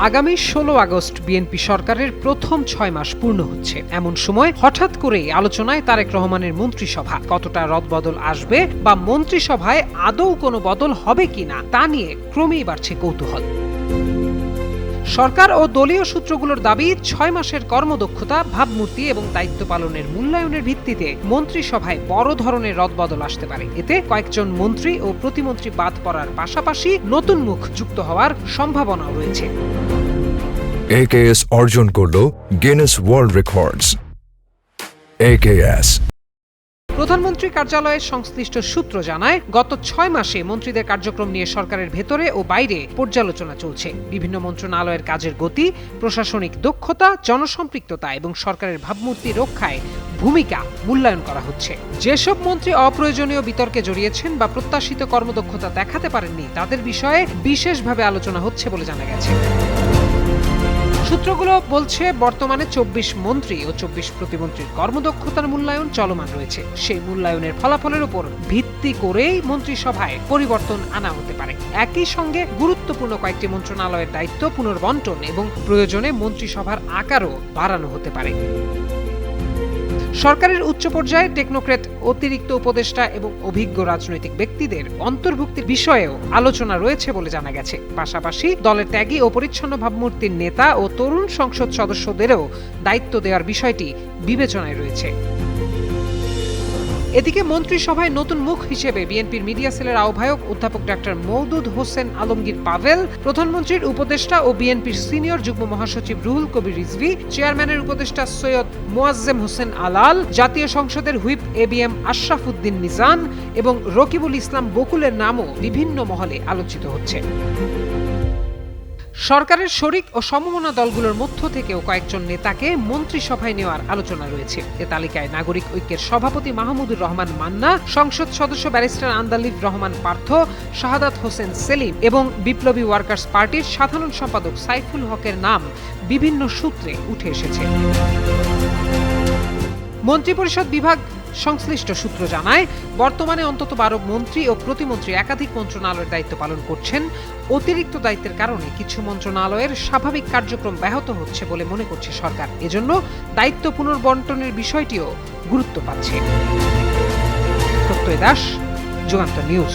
আগামী ১৬ August BNP সরকারের প্রথম ৬ মাস পূর্ণ হচ্ছে। এমন সময় হঠাৎ করেই আলোচনায় তারেক রহমানের মন্ত্রিসভা। কতটা রদবদল আসবে বা মন্ত্রিসভায় আদৌ কোনো বদল হবে কিনা তা নিয়ে ক্রমেই বাড়ছে কৌতূহল। সরকার ও দলীয় সূত্রগুলোর দাবি ৬ মাসের কর্মদক্ষতা, ভাবমূর্তি এবং দায়িত্ব পালনের মূল্যায়নের ভিত্তিতে মন্ত্রিসভায় বড় ধরনের রদবদল আসতে পারে। এতে কয়েকজন মন্ত্রী ও প্রতিমন্ত্রী বাদ পড়ার পাশাপাশি নতুন মুখ যুক্ত হওয়ার সম্ভাবনাও রয়েছে। AKS অর্জন করল গিনেস ওয়ার্ল্ড রেকর্ডস। AKS প্রধানমন্ত্রী কার্যালয়ের সংশ্লিষ্ট সূত্র জানায়, গত ৬ মাসে মন্ত্রীদের কার্যক্রম নিয়ে সরকারের ভেতরে ও বাইরে পর্যালোচনা চলছে। বিভিন্ন মন্ত্রণালয়ের কাজের গতি, প্রশাসনিক দক্ষতা, জনসম্পৃক্ততা এবং সরকারের ভাবমূর্তি রক্ষায় ভূমিকা মূল্যায়ন করা হচ্ছে। যেসব মন্ত্রী অপ্রয়োজনীয় বিতর্কে জড়িয়েছেন বা প্রত্যাশিত কর্মদক্ষতা দেখাতে পারেননি, তাদের বিষয়ে বিশেষভাবে আলোচনা হচ্ছে বলে জানা গেছে। সূত্রগুলো বলছে, বর্তমানে ২৪ মন্ত্রী ও ২৪ প্রতিমন্ত্রীর কর্মদক্ষতার মূল্যায়ন চলমান রয়েছে। সেই মূল্যায়নের ফলাফলের উপর ভিত্তি করেই মন্ত্রিসভায় পরিবর্তন আনা হতে পারে। একই সঙ্গে গুরুত্বপূর্ণ কয়েকটি মন্ত্রণালয়ের দায়িত্ব পুনর্বণ্টন এবং প্রয়োজনে মন্ত্রিসভার আকারও বাড়ানো হতে পারে। সরকারের উচ্চ পর্যায়ে টেকনোক্র্যাট, অতিরিক্ত উপদেষ্টা এবং অভিজ্ঞ রাজনৈতিক ব্যক্তিদের অন্তর্ভুক্তির বিষয়েও আলোচনা রয়েছে বলে জানা গেছে। পাশাপাশি দলের ত্যাগী ও পরিচ্ছন্ন ভাবমূর্তির নেতা ও তরুণ সংসদ সদস্যদেরও দায়িত্ব দেওয়ার বিষয়টি বিবেচনায় রয়েছে। এদিকে মন্ত্রিসভায় নতুন মুখ হিসেবে বিএনপির মিডিয়া সেলের আহ্বায়ক অধ্যাপক ডাক্তার মওদুদ হোসেন আলমগীর পাভেল, প্রধানমন্ত্রীর উপদেষ্টা ও বিএনপির সিনিয়র যুগ্ম মহাসচিব রুহুল কবির রিজভী, চেয়ারম্যানের উপদেষ্টা সৈয়দ মোয়াজ্জেম হোসেন আলাল, জাতীয় সংসদের হুইপ ABM আশরাফ উদ্দিন মিজান এবং রকিবুল ইসলাম বকুলের নামও বিভিন্ন মহলে আলোচিত হচ্ছে। সরকারের শরিক ও সমমনা দলগুলোর মধ্য থেকেও কয়েকজন নেতাকে মন্ত্রিসভায় নেওয়ার আলোচনা রয়েছে। এ তালিকায় নাগরিক ঐক্যের সভাপতি মাহমুদুর রহমান মান্না, সংসদ সদস্য ব্যারিস্টার আন্দালিব রহমান পার্থ, শাহাদাত হোসেন সেলিম এবং বিপ্লবী ওয়ার্কার্স পার্টির সাধারণ সম্পাদক সাইফুল হকের নাম বিভিন্ন সূত্রে উঠে এসেছে। মন্ত্রিপরিষদ বিভাগ সংশ্লিষ্ট সূত্র জানায়, বর্তমানে অন্তত ১২ মন্ত্রী ও প্রতিমন্ত্রী একাধিক মন্ত্রণালয়ের দায়িত্ব পালন করছেন। অতিরিক্ত দায়িত্বের কারণে কিছু মন্ত্রণালয়ের স্বাভাবিক কার্যক্রম ব্যাহত হচ্ছে বলে মনে করছে সরকার। এজন্য দায়িত্ব পুনর্বণ্টনের বিষয়টিও গুরুত্ব পাচ্ছে। প্রত্যয় দাস, যুগান্তর নিউজ।